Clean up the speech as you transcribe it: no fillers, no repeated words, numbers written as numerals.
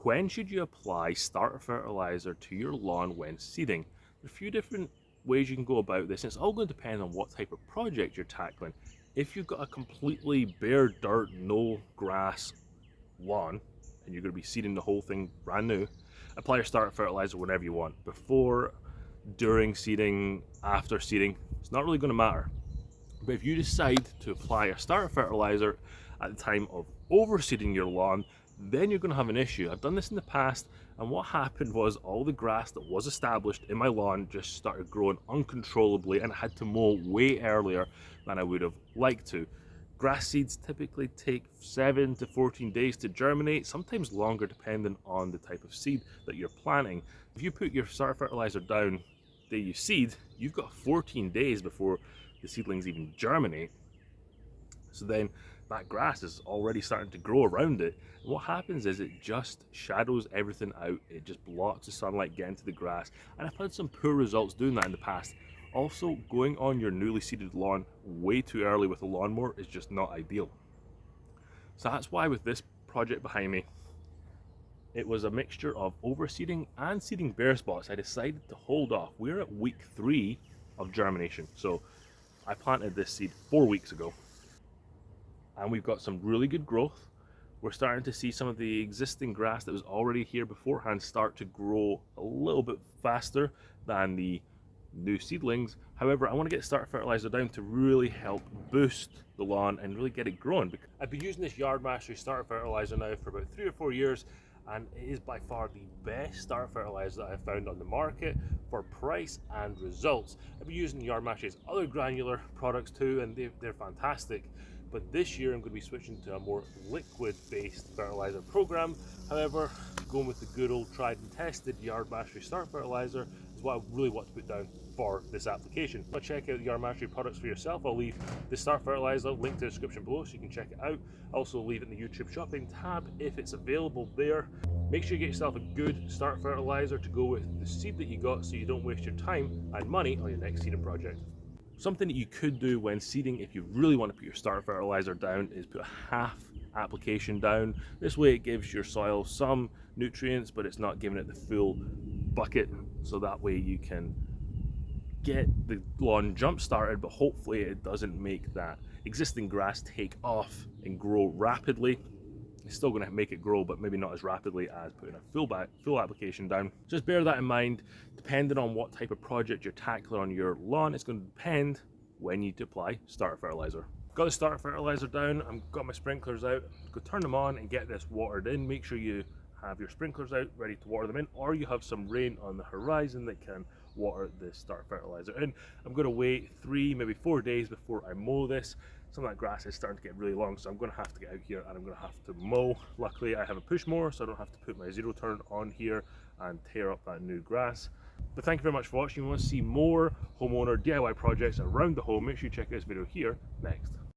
When should you apply starter fertilizer to your lawn when seeding? There are a few different ways you can go about this, and it's all going to depend on what type of project you're tackling. If you've got a completely bare dirt, no grass lawn, and you're going to be seeding the whole thing brand new, apply your starter fertilizer whenever you want. Before, during seeding, after seeding, it's not really going to matter. But if you decide to apply a starter fertilizer at the time of overseeding your lawn, then you're going to have an issue. I've done this in the past, and what happened was all the grass that was established in my lawn just started growing uncontrollably, and I had to mow way earlier than I would have liked to. Grass seeds typically take 7 to 14 days to germinate, sometimes longer depending on the type of seed that you're planting. If you put your starter fertilizer down the day you seed, you've got 14 days before the seedlings even germinate. So then that grass is already starting to grow around it. And what happens is it just shadows everything out. It just blocks the sunlight getting to the grass. And I've had some poor results doing that in the past. Also, going on your newly seeded lawn way too early with a lawnmower is just not ideal. So that's why with this project behind me, it was a mixture of overseeding and seeding bare spots. I decided to hold off. We're at week 3 of germination. So I planted this seed 4 weeks ago, and we've got some really good growth. We're starting to see some of the existing grass that was already here beforehand start to grow a little bit faster than the new seedlings. However, I want to get starter fertilizer down to really help boost the lawn and really get it growing. I've been using this Yard Mastery starter fertilizer now for about 3 or 4 years, and it is by far the best starter fertilizer that I've found on the market for price and results. I've been using Yard Mastery's other granular products too, and they're fantastic. But this year I'm going to be switching to a more liquid-based fertilizer program. However, going with the good old tried and tested Yard Mastery starter fertilizer is what I really want to put down for this application. But check out the Yard Mastery products for yourself. I'll leave the starter fertilizer link to the description below so you can check it out. I'll also leave it in the YouTube shopping tab if it's available there. Make sure you get yourself a good starter fertilizer to go with the seed that you got so you don't waste your time and money on your next seeding project. Something that you could do when seeding, if you really want to put your starter fertilizer down, is put a half application down. This way it gives your soil some nutrients, but it's not giving it the full bucket, so that way you can get the lawn jump started, but hopefully it doesn't make that existing grass take off and grow rapidly. It's still going to make it grow, but maybe not as rapidly as putting a full application down. Just bear that in mind. Depending on what type of project you're tackling on your lawn, it's going to depend when you apply starter fertilizer. Got the starter fertilizer down, I've got my sprinklers out. Go turn them on and get this watered in. Make sure you have your sprinklers out ready to water them in, or you have some rain on the horizon that can water the starter fertilizer in. I'm going to wait 3, maybe 4 days before I mow this. Some of that grass is starting to get really long, so I'm going to have to get out here and I'm going to have to mow. Luckily I have a push mower, so I don't have to put my zero turn on here and tear up that new grass. But thank you very much for watching. If you want to see more homeowner DIY projects around the home, make sure you check out this video here next.